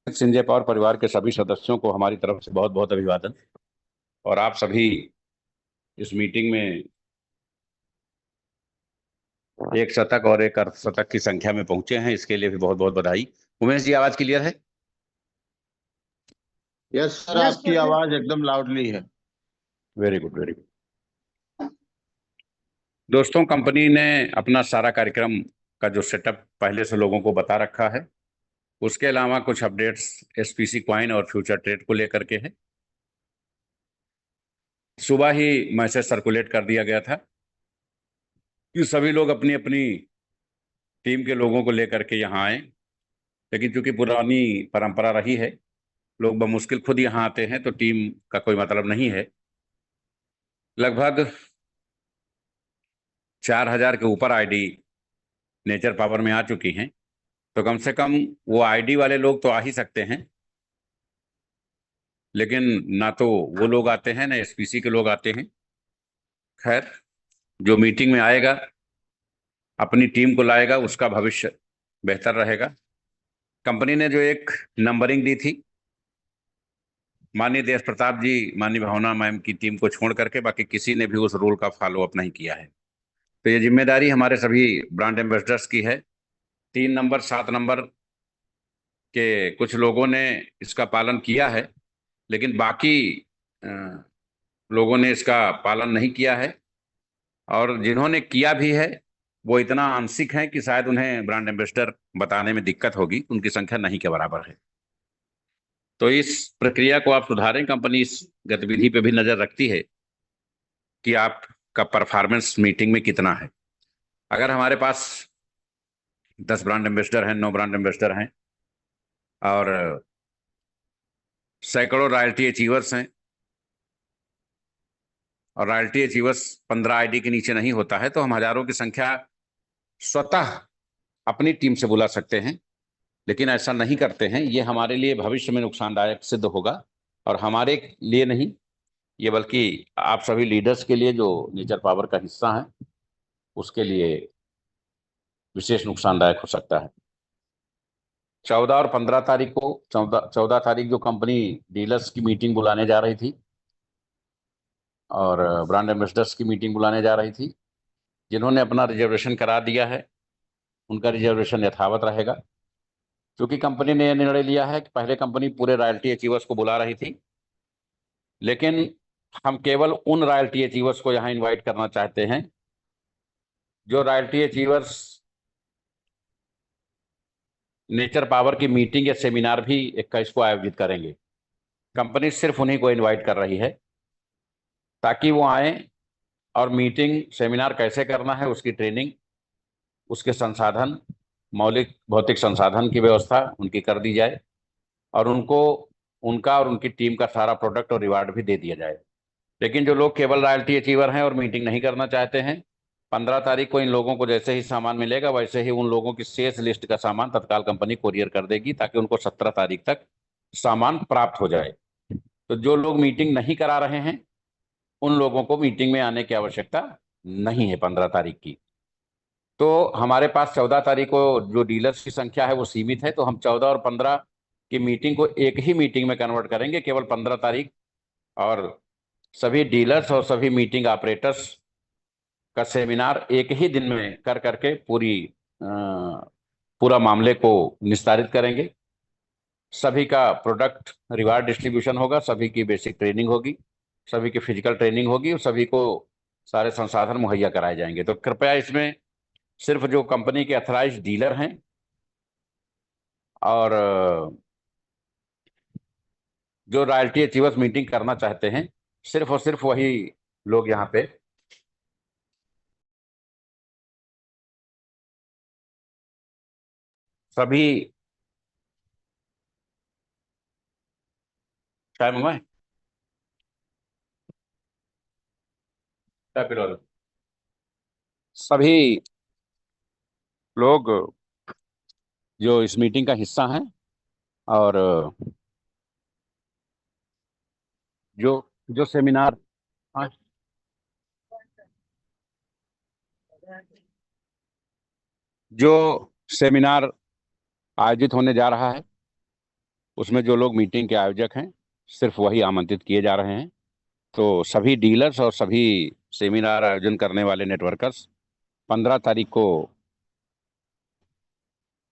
Sanjay power परिवार के सभी सदस्यों को हमारी तरफ से बहुत बहुत अभिवादन। और आप सभी इस मीटिंग में एक शतक और एक अर्धशतक की संख्या में पहुंचे हैं, इसके लिए भी बहुत बहुत बधाई। उमेश जी, आवाज क्लियर है? यस सर, आपकी आवाज एकदम लाउडली है। Very good, very good. दोस्तों, कंपनी ने अपना सारा कार्यक्रम का जो सेटअप पहले से लोगों को बता रखा है। उसके अलावा कुछ अपडेट्स एसपीसी क्वाइन और फ्यूचर ट्रेड को लेकर के है। सुबह ही मैसेज सर्कुलेट कर दिया गया था कि सभी लोग अपनी अपनी टीम के लोगों को लेकर के यहाँ आए। लेकिन चूंकि पुरानी परंपरा रही है, लोग बमुश्किल खुद यहाँ आते हैं, तो टीम का कोई मतलब नहीं है। लगभग 4,000 के ऊपर आईडी नेचर पावर में आ चुकी हैं। तो कम से कम वो आईडी वाले लोग तो आ ही सकते हैं, लेकिन ना तो वो लोग आते हैं ना एसपीसी के लोग आते हैं। खैर, जो मीटिंग में आएगा अपनी टीम को लाएगा, उसका भविष्य बेहतर रहेगा। कंपनी ने जो एक नंबरिंग दी थी, माननीय देश प्रताप जी, माननीय भावना मैम की टीम को छोड़ करके बाकी किसी ने भी उस रूल का फॉलो अप नहीं किया है। तो ये जिम्मेदारी हमारे सभी ब्रांड एम्बेसडर्स की है। 3 नंबर 7 नंबर के कुछ लोगों ने इसका पालन किया है, लेकिन बाकी अ, लोगों ने इसका पालन नहीं किया है। और जिन्होंने किया भी है वो इतना आंशिक है कि शायद उन्हें ब्रांड एम्बेसडर बताने में दिक्कत होगी, उनकी संख्या नहीं के बराबर है। तो इस प्रक्रिया को आप सुधारें। कंपनी इस गतिविधि पे भी नजर रखती है कि आपका परफॉर्मेंस मीटिंग में कितना है। अगर हमारे पास 10 ब्रांड एम्बेसडर हैं, 9 ब्रांड एम्बेसडर हैं और सैकड़ों रॉयल्टी अचीवर्स हैं, और रॉयल्टी अचीवर्स 15 आईडी के नीचे नहीं होता है, तो हम हजारों की संख्या स्वतः अपनी टीम से बुला सकते हैं। लेकिन ऐसा नहीं करते हैं। ये हमारे लिए भविष्य में नुकसानदायक सिद्ध होगा, और हमारे लिए नहीं, ये बल्कि आप सभी लीडर्स के लिए जो नेचर पावर का हिस्सा है उसके लिए विशेष नुकसानदायक हो सकता है। 14 और 15 तारीख को, 14 तारीख जो कंपनी डीलर्स की मीटिंग बुलाने जा रही थी और ब्रांड एम्बेसडर्स की मीटिंग बुलाने जा रही थी, जिन्होंने अपना रिजर्वेशन करा दिया है उनका रिजर्वेशन यथावत रहेगा। क्योंकि कंपनी ने यह निर्णय लिया है कि पहले कंपनी पूरे रॉयल्टी अचीवर्स को बुला रही थी, लेकिन हम केवल उन रॉयल्टी अचीवर्स को यहाँ इनवाइट करना चाहते हैं जो रॉयल्टी अचीवर्स नेचर पावर की मीटिंग या सेमिनार भी 21 को आयोजित करेंगे। कंपनी सिर्फ उन्हीं को इनवाइट कर रही है ताकि वो आए और मीटिंग सेमिनार कैसे करना है उसकी ट्रेनिंग, उसके संसाधन, मौलिक भौतिक संसाधन की व्यवस्था उनकी कर दी जाए, और उनको उनका और उनकी टीम का सारा प्रोडक्ट और रिवार्ड भी दे दिया जाए। लेकिन जो लोग केवल रॉयल्टी अचीवर हैं और मीटिंग नहीं करना चाहते हैं, 15 तारीख को इन लोगों को जैसे ही सामान मिलेगा वैसे ही उन लोगों की शेष लिस्ट का सामान तत्काल कंपनी कोरियर कर देगी, ताकि उनको 17 तारीख तक सामान प्राप्त हो जाए। तो जो लोग मीटिंग नहीं करा रहे हैं उन लोगों को मीटिंग में आने की आवश्यकता नहीं है 15 तारीख की। तो हमारे पास 14 तारीख को जो डीलर्स की संख्या है वो सीमित है, तो हम 14 और 15 की मीटिंग को एक ही मीटिंग में कन्वर्ट करेंगे, केवल 15 तारीख। और सभी डीलर्स और सभी मीटिंग ऑपरेटर्स का सेमिनार एक ही दिन में कर करके पूरा मामले को निस्तारित करेंगे। सभी का प्रोडक्ट रिवार्ड डिस्ट्रीब्यूशन होगा, सभी की बेसिक ट्रेनिंग होगी, सभी की फिजिकल ट्रेनिंग होगी, और सभी को सारे संसाधन मुहैया कराए जाएंगे। तो कृपया इसमें सिर्फ जो कंपनी के अथराइज्ड डीलर हैं और जो रॉयल्टी अचीवर्स मीटिंग करना चाहते हैं, सिर्फ और सिर्फ वही लोग यहाँ पे सभी। चाय मंगवाए? चाय पिला दो। सभी लोग जो इस मीटिंग का हिस्सा हैं और जो जो सेमिनार, हाँ, जो सेमिनार आयोजित होने जा रहा है उसमें जो लोग मीटिंग के आयोजक हैं सिर्फ वही आमंत्रित किए जा रहे हैं। तो सभी डीलर्स और सभी सेमिनार आयोजन करने वाले नेटवर्कर्स 15 तारीख को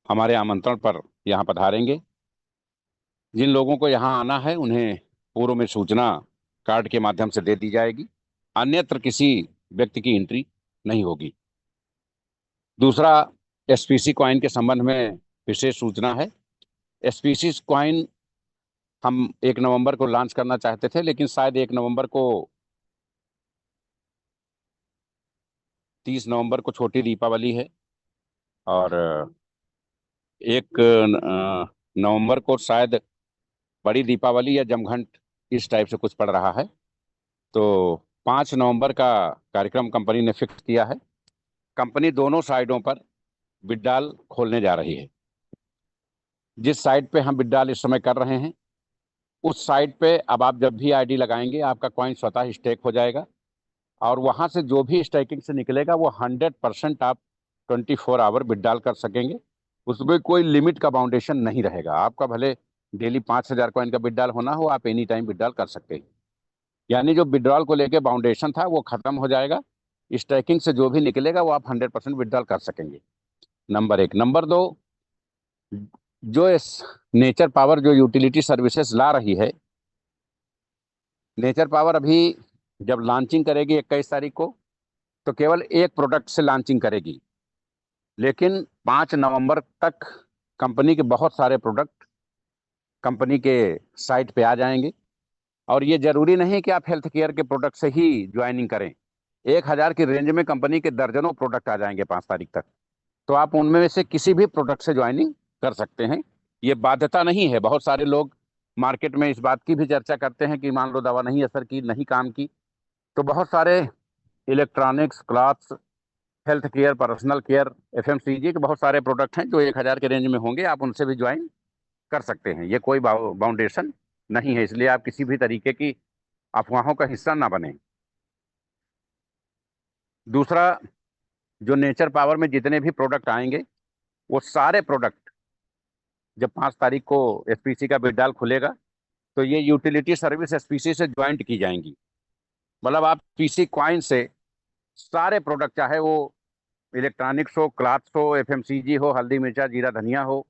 हमारे आमंत्रण पर यहाँ पधारेंगे। जिन लोगों को यहाँ आना है उन्हें पूर्व में सूचना कार्ड के माध्यम से दे दी जाएगी। अन्यत्र किसी व्यक्ति की एंट्री नहीं होगी। दूसरा, एसपीसी कॉइन के संबंध में विशेष सूचना है। एसपीसी कॉइन हम 1 नवंबर को लॉन्च करना चाहते थे, लेकिन शायद 1 नवंबर को 30 नवंबर को छोटी दीपावली है और 1 नवंबर को शायद बड़ी दीपावली या जमघंट इस टाइप से कुछ पड़ रहा है। तो 5 नवंबर का कार्यक्रम कंपनी ने फिक्स किया है। कंपनी दोनों साइडों पर बिड्डाल खोलने जा रही है। जिस साइड पे हम बिड्डाल इस समय कर रहे हैं उस साइड पे अब आप जब भी आईडी लगाएंगे आपका कॉइन स्वतः स्टेक हो जाएगा और वहां से जो भी स्टेकिंग से निकलेगा वो 100% आप 24 आवर विड्रॉल कर सकेंगे। उसमें कोई लिमिट का बाउंडेशन नहीं रहेगा। आपका भले डेली 5,000 कॉइन का विड्रॉल होना हो, आप एनी टाइम विड्रॉल कर सकते हैं। यानी जो विड्रॉल को लेके बाउंडेशन था वो खत्म हो जाएगा। स्टेकिंग से जो भी निकलेगा वो आप 100% विड्रॉल कर सकेंगे। नंबर 1। नंबर 2, जो इस नेचर पावर जो यूटिलिटी सर्विसेज ला रही है, नेचर पावर अभी जब लॉन्चिंग करेगी 21 तारीख को तो केवल एक प्रोडक्ट से लॉन्चिंग करेगी, लेकिन 5 नवंबर तक कंपनी के बहुत सारे प्रोडक्ट कंपनी के साइट पे आ जाएंगे। और ये जरूरी नहीं कि आप हेल्थ केयर के प्रोडक्ट से ही ज्वाइनिंग करें। 1,000 की रेंज में कंपनी के दर्जनों प्रोडक्ट आ जाएंगे 5 तारीख तक। तो आप उनमें से किसी भी प्रोडक्ट से ज्वाइनिंग कर सकते हैं। ये बाध्यता नहीं है। बहुत सारे लोग मार्केट में इस बात की भी चर्चा करते हैं कि मान लो दवा नहीं असर की, नहीं काम की, तो बहुत सारे electronics, clothes, health care, personal care, FMCG के बहुत सारे प्रोडक्ट हैं जो 1,000 के रेंज में होंगे। आप उनसे भी ज्वाइन कर सकते हैं। ये कोई बाउंडेशन नहीं है, इसलिए आप किसी भी तरीके की अफवाहों का हिस्सा ना बने। दूसरा, जो नेचर पावर में जितने भी प्रोडक्ट आएंगे वो सारे प्रोडक्ट जब 5 तारीख को एसपीसी का बिडाल खुलेगा तो ये यूटिलिटी सर्विस एसपीसी से ज्वाइंट की जाएंगी। मतलब आप पीसी क्वाइन से सारे प्रोडक्ट, चाहे वो इलेक्ट्रॉनिक्स हो, क्लॉथ्स हो, एफएमसीजी हो, हल्दी मिर्चा जीरा धनिया हो,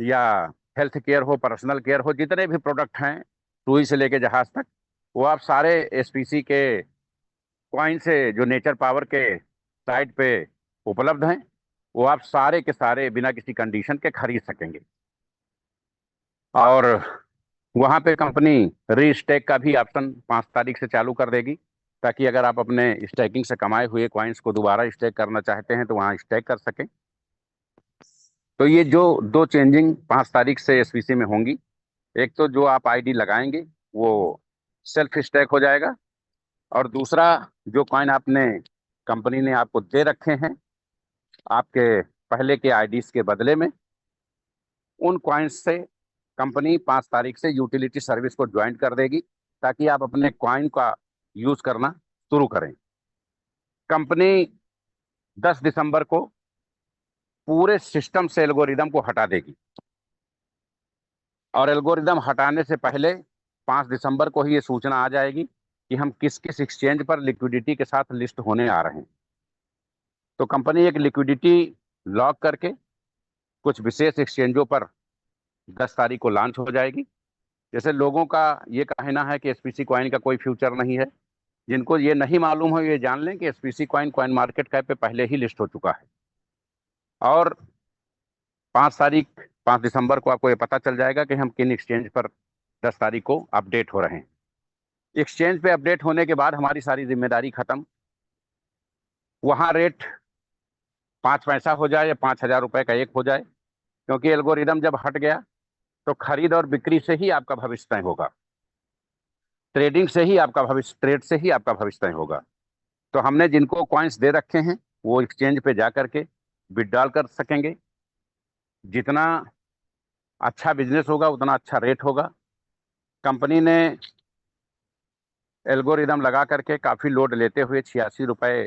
या हेल्थ केयर हो, पर्सनल केयर हो, जितने भी प्रोडक्ट हैं सुई से लेके जहाज तक, वो आप सारे एसपीसी के क्वाइन से जो नेचर पावर के साइट पे उपलब्ध हैं वो आप सारे के सारे बिना किसी कंडीशन के खरीद सकेंगे। और वहाँ पे कंपनी रीस्टेक का भी ऑप्शन 5 तारीख से चालू कर देगी, ताकि अगर आप अपने स्टेकिंग से कमाए हुए कॉइन्स को दोबारा स्टेक करना चाहते हैं तो वहाँ स्टेक कर सकें। तो ये जो दो चेंजिंग 5 तारीख से एसपीसी में होंगी, एक तो जो आप आईडी लगाएंगे वो सेल्फ स्टेक हो जाएगा, और दूसरा जो कॉइन आपने कंपनी ने आपको दे रखे हैं आपके पहले के आईडीज के बदले में, उन कॉइन्स से कंपनी 5 तारीख से यूटिलिटी सर्विस को ज्वाइन कर देगी ताकि आप अपने कॉइन का यूज करना शुरू करें। कंपनी 10 दिसंबर को पूरे सिस्टम से एल्गोरिदम को हटा देगी, और एल्गोरिदम हटाने से पहले 5 दिसंबर को ही ये सूचना आ जाएगी कि हम किस किस एक्सचेंज पर लिक्विडिटी के साथ लिस्ट होने आ रहे हैं। तो कंपनी एक लिक्विडिटी लॉक करके कुछ विशेष एक्सचेंजों पर 10 तारीख को लॉन्च हो जाएगी। जैसे लोगों का ये कहना है कि एसपीसी कॉइन का कोई फ्यूचर नहीं है, जिनको ये नहीं मालूम हो ये जान लें कि SPC coin coin market cap पे पहले ही लिस्ट हो चुका है। और 5 तारीख 5 दिसंबर को आपको ये पता चल जाएगा कि हम किन एक्सचेंज पर 10 तारीख को अपडेट हो रहे हैं। एक्सचेंज पे अपडेट होने के बाद हमारी सारी जिम्मेदारी खत्म। वहाँ रेट 5 पैसा हो जाए या 5,000 रुपये का एक हो जाए, क्योंकि एल्गोरिदम जब हट गया तो खरीद और बिक्री से ही आपका भविष्य तय होगा, ट्रेडिंग से ही आपका भविष्य, ट्रेड से ही आपका भविष्य तय होगा। तो हमने जिनको कॉइन्स दे रखे हैं वो एक्सचेंज पे जा करके विड्रॉल कर सकेंगे। जितना अच्छा बिजनेस होगा उतना अच्छा रेट होगा। कंपनी ने एल्गोरिदम लगा करके काफ़ी लोड लेते हुए 86 रुपये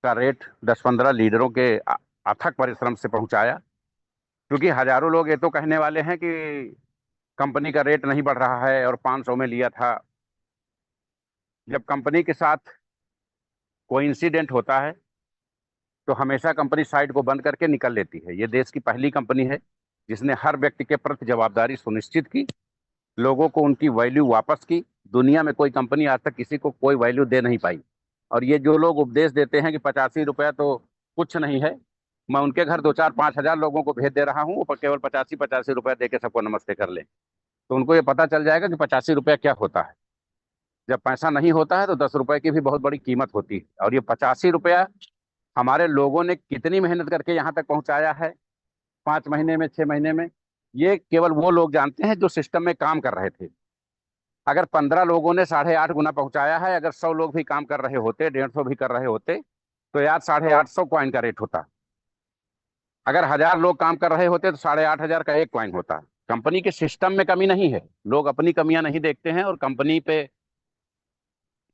का रेट 10-15 लीडरों के अथक परिश्रम से पहुंचाया, क्योंकि हजारों लोग ये तो कहने वाले हैं कि कंपनी का रेट नहीं बढ़ रहा है और 500 में लिया था। जब कंपनी के साथ कोई इंसिडेंट होता है तो हमेशा कंपनी साइट को बंद करके निकल लेती है। ये देश की पहली कंपनी है जिसने हर व्यक्ति के प्रति जवाबदारी सुनिश्चित की, लोगों को उनकी वैल्यू वापस की। दुनिया में कोई कंपनी आज तक किसी को कोई वैल्यू दे नहीं पाई। और ये जो लोग उपदेश देते हैं कि 85 रुपया तो कुछ नहीं है, मैं उनके घर 2 4 5 हजार लोगों को भेज दे रहा हूँ, वो केवल 85 रुपया दे के सबको नमस्ते कर ले, तो उनको ये पता चल जाएगा कि 85 रुपया क्या होता है। जब पैसा नहीं होता है तो 10 रुपए की भी बहुत बड़ी कीमत होती है। और ये 85 रुपया हमारे लोगों ने कितनी मेहनत करके यहाँ तक पहुंचाया है, 5 महीने में, 6 महीने में, ये केवल वो लोग जानते हैं जो सिस्टम में काम कर रहे थे। अगर 15 लोगों ने 8.5 गुना पहुंचाया है, अगर 100 लोग भी काम कर रहे होते, 150 भी कर रहे होते, तो यार 850 कॉइन का रेट होता। अगर 1000 लोग काम कर रहे होते तो 8,500 का एक कॉइन होता। कंपनी के सिस्टम में कमी नहीं है, लोग अपनी कमियां नहीं देखते हैं और कंपनी पे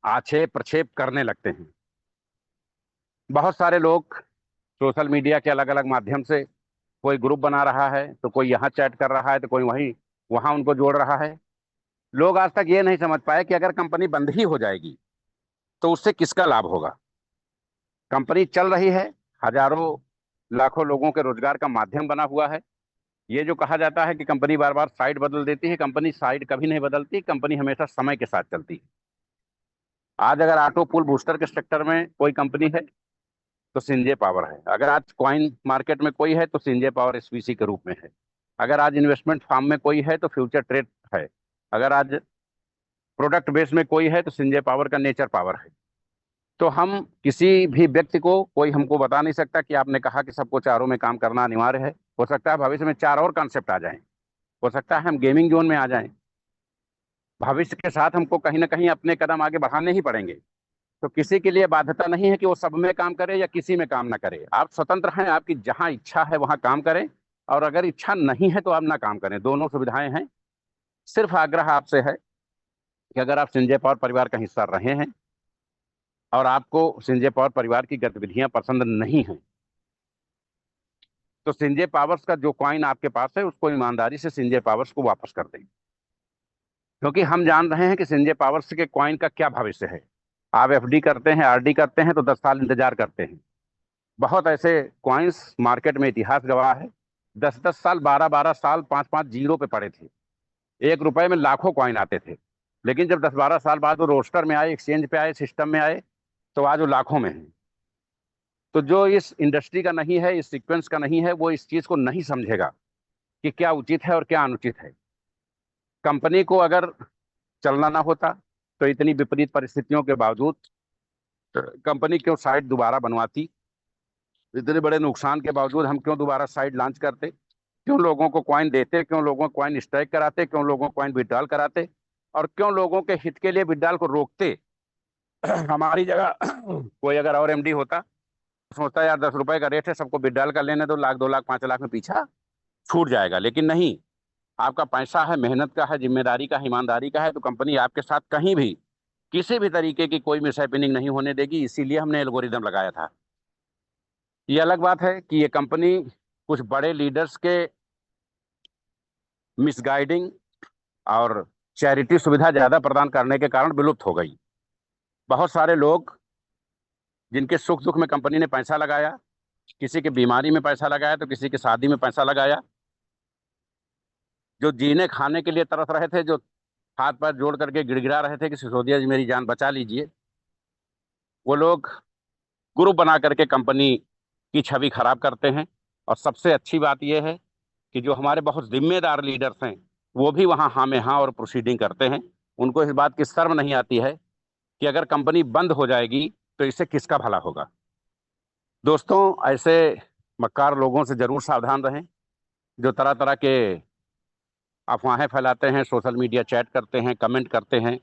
आक्षेप प्रक्षेप करने लगते हैं। बहुत सारे लोग सोशल मीडिया के अलग अलग माध्यम से, कोई ग्रुप बना रहा है तो कोई यहाँ चैट कर रहा है तो कोई वहीं वहां उनको जोड़ रहा है। लोग आज तक ये नहीं समझ पाए कि अगर कंपनी बंद ही हो जाएगी तो उससे किसका लाभ होगा। कंपनी चल रही है, हजारों लाखों लोगों के रोजगार का माध्यम बना हुआ है। ये जो कहा जाता है कि कंपनी बार बार साइड बदल देती है, कंपनी साइड कभी नहीं बदलती, कंपनी हमेशा समय के साथ चलती है। आज अगर ऑटो पूल बूस्टर के सेक्टर में कोई कंपनी है तो सिंजे पावर है। अगर आज कॉइन मार्केट में कोई है तो सिंजे पावर एसवीसी के रूप में है। अगर आज इन्वेस्टमेंट फार्म में कोई है तो फ्यूचर ट्रेड है। अगर आज प्रोडक्ट बेस में कोई है तो सिंजे पावर का नेचर पावर है। तो हम किसी भी व्यक्ति को, कोई हमको बता नहीं सकता कि आपने कहा कि सबको चारों में काम करना अनिवार्य है, हो सकता है भविष्य में 4 और कॉन्सेप्ट आ जाएं, हो सकता है हम गेमिंग जोन में आ जाएं। भविष्य के साथ हमको कहीं ना कहीं अपने कदम आगे बढ़ाने ही पड़ेंगे। तो किसी के लिए बाध्यता नहीं है कि वो सब में काम करे या किसी में काम ना करे। आप स्वतंत्र हैं, आपकी जहां इच्छा है वहां काम करें, और अगर इच्छा नहीं है तो आप ना काम करें, दोनों सुविधाएं हैं। सिर्फ आग्रह आपसे है कि अगर आप संजय पावर परिवार का हिस्सा रहे हैं और आपको संजय पावर परिवार की गतिविधियां पसंद नहीं हैं, तो संजय पावर्स का जो कॉइन आपके पास है उसको ईमानदारी से संजय पावर्स को वापस कर दें। क्योंकि हम जान रहे हैं कि संजय पावर्स के कॉइन का क्या भविष्य है। आप एफडी करते हैं, आरडी करते हैं तो 10 साल इंतजार करते हैं। बहुत ऐसे कॉइन्स मार्केट में इतिहास गवाह है, 10 10 साल, 12 12 साल, 5 5 जीरो पे पड़े थे। 1 रुपए में लाखों कॉइन आते थे, लेकिन जब 10 12 साल बाद वो रोस्टर में आए, एक्सचेंज पे आए, सिस्टम में आए, तो आज वो लाखों में है। तो जो इस इंडस्ट्री का नहीं है, इस सीक्वेंस का नहीं है, वो इस चीज को नहीं समझेगा कि क्या उचित है और क्या अनुचित है। कंपनी को अगर चलना ना होता तो इतनी विपरीत परिस्थितियों के बावजूद कंपनी क्यों साइट दोबारा बनवाती, इतने बड़े नुकसान के बावजूद हम क्यों दोबारा साइट लॉन्च करते, क्यों लोगों को कॉइन देते, क्यों लोगों को कॉइन स्ट्राइक कराते, क्यों लोगों को कॉइन विड्रॉल कराते, और क्यों लोगों के हित के लिए विड्रॉल को रोकते। हमारी जगह कोई अगर और एमडी होता तो सोचता यार 10 रुपए का रेट है, सबको विड्रॉल कर लेने दो, लाख 2 लाख 5 लाख में पीछा छूट जाएगा। लेकिन नहीं, आपका पैसा है, मेहनत का है, जिम्मेदारी का है, ईमानदारी का है, तो कंपनी आपके साथ कहीं भी किसी भी तरीके की कोई मिसहैपनिंग नहीं होने देगी। इसीलिए हमने एल्गोरिदम लगाया था। ये अलग बात है कि ये कंपनी कुछ बड़े लीडर्स के मिसगाइडिंग और चैरिटी सुविधा ज्यादा प्रदान करने के कारण विलुप्त हो गई। बहुत सारे लोग जिनके सुख दुख में कंपनी ने पैसा लगाया, किसी की बीमारी में पैसा लगाया तो किसी की शादी में पैसा लगाया, जो जीने खाने के लिए तरस रहे थे, जो हाथ पैर जोड़ करके गिड़गिड़ा रहे थे कि सिसोदिया जी मेरी जान बचा लीजिए, वो लोग ग्रुप बना करके कंपनी की छवि खराब करते हैं। और सबसे अच्छी बात यह है कि जो हमारे बहुत जिम्मेदार लीडर्स हैं वो भी वहाँ हाँ में हाँ और प्रोसीडिंग करते हैं। उनको इस बात की शर्म नहीं आती है कि अगर कंपनी बंद हो जाएगी तो इससे किसका भला होगा। दोस्तों, ऐसे मक्कार लोगों से जरूर सावधान रहें जो तरह तरह के अफवाहें फैलाते हैं, सोशल मीडिया चैट करते हैं, कमेंट करते हैं,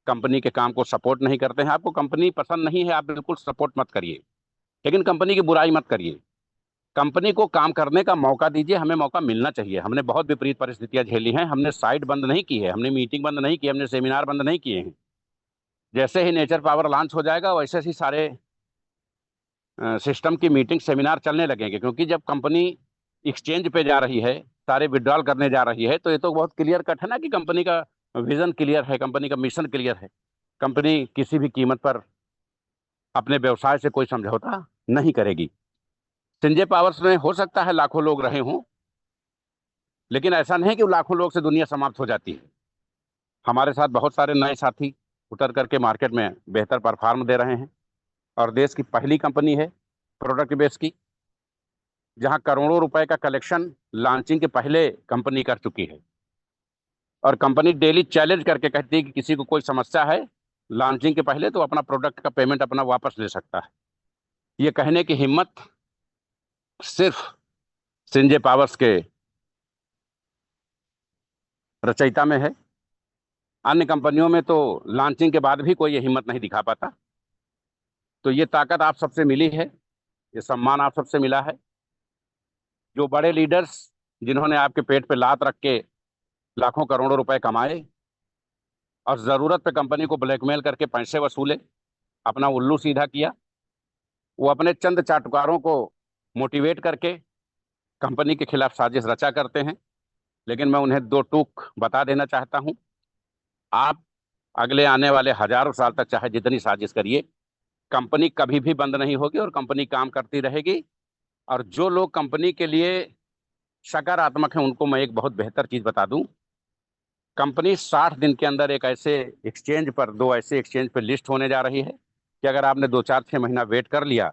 कंपनी के काम को सपोर्ट नहीं करते हैं। आपको कंपनी पसंद नहीं है, आप बिल्कुल सपोर्ट मत करिए, लेकिन कंपनी की बुराई मत करिए। कंपनी को काम करने का मौका दीजिए, हमें मौका मिलना चाहिए। हमने बहुत विपरीत परिस्थितियां झेली हैं, हमने साइट बंद नहीं की है, हमने मीटिंग बंद नहीं की, हमने सेमिनार बंद नहीं किए हैं। जैसे ही नेचर पावर लॉन्च हो जाएगा वैसे ही सारे सिस्टम की मीटिंग सेमिनार चलने लगेंगे। क्योंकि जब कंपनी एक्सचेंज पे जा रही है, सारे विड्रॉल करने जा रही है, तो ये तो बहुत क्लियर कट है ना कि कंपनी का विजन क्लियर है, कंपनी का मिशन क्लियर है। कंपनी किसी भी कीमत पर अपने व्यवसाय से कोई समझौता नहीं करेगी। संजय पावर्स में हो सकता है लाखों लोग रहे हों, लेकिन ऐसा नहीं कि लाखों लोग से दुनिया समाप्त हो जाती है। हमारे साथ बहुत सारे नए साथी उतर करके मार्केट में बेहतर परफॉर्म दे रहे हैं, और देश की पहली कंपनी है प्रोडक्ट बेस की, जहां करोड़ों रुपए का कलेक्शन लॉन्चिंग के पहले कंपनी कर चुकी है। और कंपनी डेली चैलेंज करके कहती है कि किसी को कोई समस्या है लॉन्चिंग के पहले, तो अपना प्रोडक्ट का पेमेंट अपना वापस ले सकता है। ये कहने की हिम्मत सिर्फ संजय पावर्स के रचयिता में है। अन्य कंपनियों में तो लॉन्चिंग के बाद भी कोई ये हिम्मत नहीं दिखा पाता। तो ये ताकत आप सबसे मिली है, ये सम्मान आप सबसे मिला है। जो बड़े लीडर्स जिन्होंने आपके पेट पे लात रख के लाखों करोड़ों रुपए कमाए और जरूरत पे कंपनी को ब्लैकमेल करके पैसे वसूले, अपना उल्लू सीधा किया, वो अपने चंद चाटुकारों को मोटिवेट करके कंपनी के खिलाफ साजिश रचा करते हैं। लेकिन मैं उन्हें दो टूक बता देना चाहता हूं। आप अगले आने वाले हजारों साल तक चाहे जितनी साजिश करिए, कंपनी कभी भी बंद नहीं होगी और कंपनी काम करती रहेगी। और जो लोग कंपनी के लिए सकारात्मक हैं, उनको मैं एक बहुत बेहतर चीज बता दूं। कंपनी 60 दिन के अंदर एक ऐसे एक्सचेंज पर, दो ऐसे एक्सचेंज पर लिस्ट होने जा रही है कि अगर आपने 2 4 6 महीना वेट कर लिया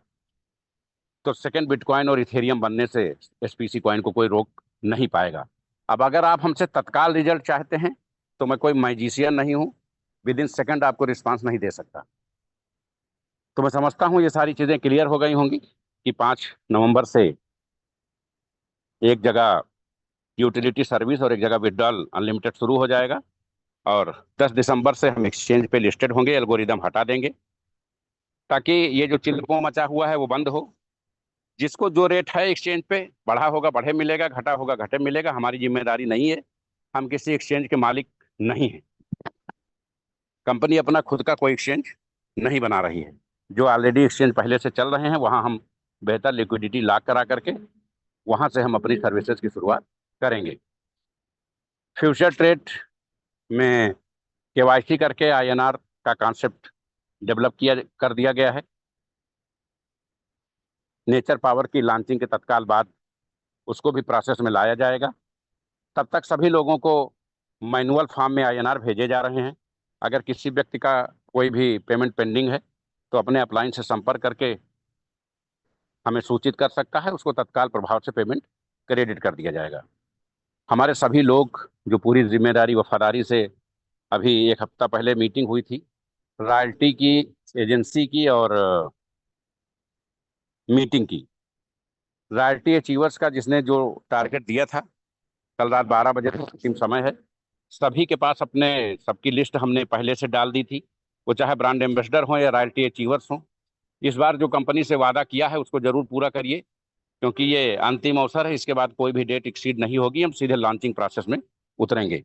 तो सेकंड बिटकॉइन और इथेरियम बनने से एसपीसी कॉइन को कोई रोक नहीं पाएगा। अब अगर आप हमसे तत्काल रिजल्ट चाहते हैं, तो मैं कोई मैजिशियन नहीं हूं, विद इन सेकंड आपको रिस्पांस नहीं दे सकता। तो मैं समझता हूं ये सारी चीजें क्लियर हो गई होंगी कि 5 नवंबर से एक जगह यूटिलिटी सर्विस और एक जगह विड्रॉल अनलिमिटेड शुरू हो जाएगा, और 10 दिसंबर से हम एक्सचेंज पे लिस्टेड होंगे, एल्गोरिदम हटा देंगे, ताकि ये जो चिल्लपो मचा हुआ है वो बंद हो। जिसको जो रेट है एक्सचेंज पे, बढ़ा होगा बढ़े मिलेगा, घटा होगा घटे मिलेगा, हमारी जिम्मेदारी नहीं है। हम किसी एक्सचेंज के मालिक नहीं है। कंपनी अपना खुद का कोई एक्सचेंज नहीं बना रही है। जो ऑलरेडी एक्सचेंज पहले से चल रहे हैं वहां हम बेहतर लिक्विडिटी लॉक करा करके वहां से हम अपनी सर्विसेज की शुरुआत करेंगे। फ्यूचर ट्रेड में केवाईसी करके आईएनआर का कॉन्सेप्ट डेवलप किया कर दिया गया है। नेचर पावर की लॉन्चिंग के तत्काल बाद उसको भी प्रोसेस में लाया जाएगा। तब तक सभी लोगों को मैनुअल फॉर्म में आईएनआर भेजे जा रहे हैं। अगर किसी व्यक्ति का कोई भी पेमेंट पेंडिंग है तो अपने अपलाइन से संपर्क करके हमें सूचित कर सकता है, उसको तत्काल प्रभाव से पेमेंट क्रेडिट कर दिया जाएगा। हमारे सभी लोग जो पूरी जिम्मेदारी वफादारी से, अभी एक हफ्ता पहले मीटिंग हुई थी रॉयल्टी की एजेंसी की और मीटिंग की, रॉयल्टी अचीवर्स का जिसने जो टारगेट दिया था, कल रात 12 बजे तक अंतिम समय है। सभी के पास अपने सबकी लिस्ट हमने पहले से डाल दी थी, वो चाहे ब्रांड एम्बेसडर हो या रॉयल्टी अचीवर्स हो। इस बार जो कंपनी से वादा किया है उसको जरूर पूरा करिए, क्योंकि ये अंतिम अवसर है। इसके बाद कोई भी डेट एक्सीड नहीं होगी, हम सीधे लॉन्चिंग प्रोसेस में उतरेंगे।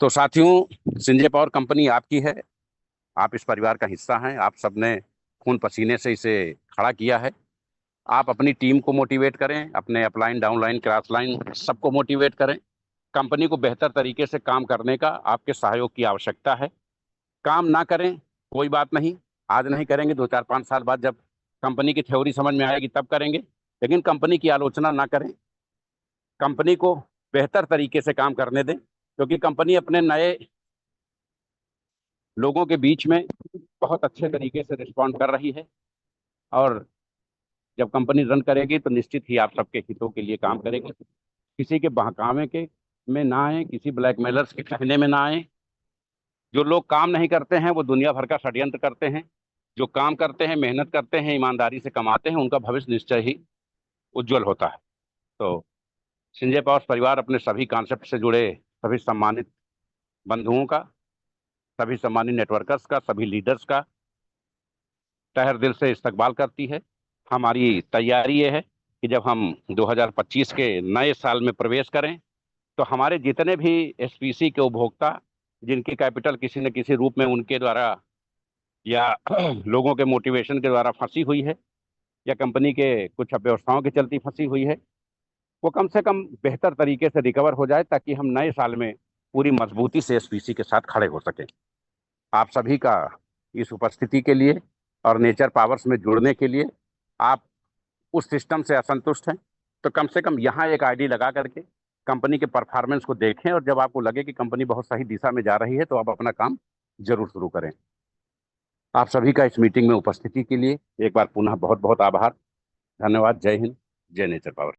तो साथियों, संजय पावर कंपनी आपकी है, आप इस परिवार का हिस्सा हैं। आप सबने खून पसीने से इसे खड़ा किया है। आप अपनी टीम को मोटिवेट करें, अपने अपलाइन डाउनलाइन क्रॉस लाइन सबको मोटिवेट करें। कंपनी को बेहतर तरीके से काम करने का आपके सहयोग की आवश्यकता है। काम ना करें कोई बात नहीं, आज नहीं करेंगे, 2 4 5 साल बाद जब कंपनी की थ्योरी समझ में आएगी तब करेंगे। लेकिन कंपनी की आलोचना ना करें, कंपनी को बेहतर तरीके से काम करने दें, क्योंकि कंपनी अपने नए लोगों के बीच में बहुत अच्छे तरीके से रिस्पॉन्ड कर रही है। और जब कंपनी रन करेगी तो निश्चित ही आप सबके हितों के लिए काम करेगी। किसी के बहकावे के में ना आए, किसी ब्लैकमेलर्स के कहने में ना आए। जो लोग काम नहीं करते हैं वो दुनिया भर का षड्यंत्र करते हैं। जो काम करते हैं, मेहनत करते हैं, ईमानदारी से कमाते हैं, उनका भविष्य निश्चय ही उज्जवल होता है। तो संजय पावर परिवार अपने सभी कॉन्सेप्ट से जुड़े सभी सम्मानित बंधुओं का, सभी सम्मानित नेटवर्कर्स का, सभी लीडर्स का तहे दिल से इस्तकबाल करती है। हमारी तैयारी ये है कि जब हम 2025 के नए साल में प्रवेश करें तो हमारे जितने भी एसपीसी के उपभोक्ता, जिनकी कैपिटल किसी न किसी रूप में उनके द्वारा या लोगों के मोटिवेशन के द्वारा फंसी हुई है, या कंपनी के कुछ अव्यवस्थाओं के चलती फंसी हुई है, वो कम से कम बेहतर तरीके से रिकवर हो जाए, ताकि हम नए साल में पूरी मजबूती से एसपीसी के साथ खड़े हो सकें। आप सभी का इस उपस्थिति के लिए और नेचर पावर्स में जुड़ने के लिए, आप उस सिस्टम से असंतुष्ट हैं तो कम से कम यहाँ एक आईडी लगा करके कंपनी के परफॉर्मेंस को देखें, और जब आपको लगे कि कंपनी बहुत सही दिशा में जा रही है तो आप अपना काम जरूर शुरू करें। आप सभी का इस मीटिंग में उपस्थिति के लिए एक बार पुनः बहुत बहुत आभार। धन्यवाद। जय हिंद, जय नेचर पावर।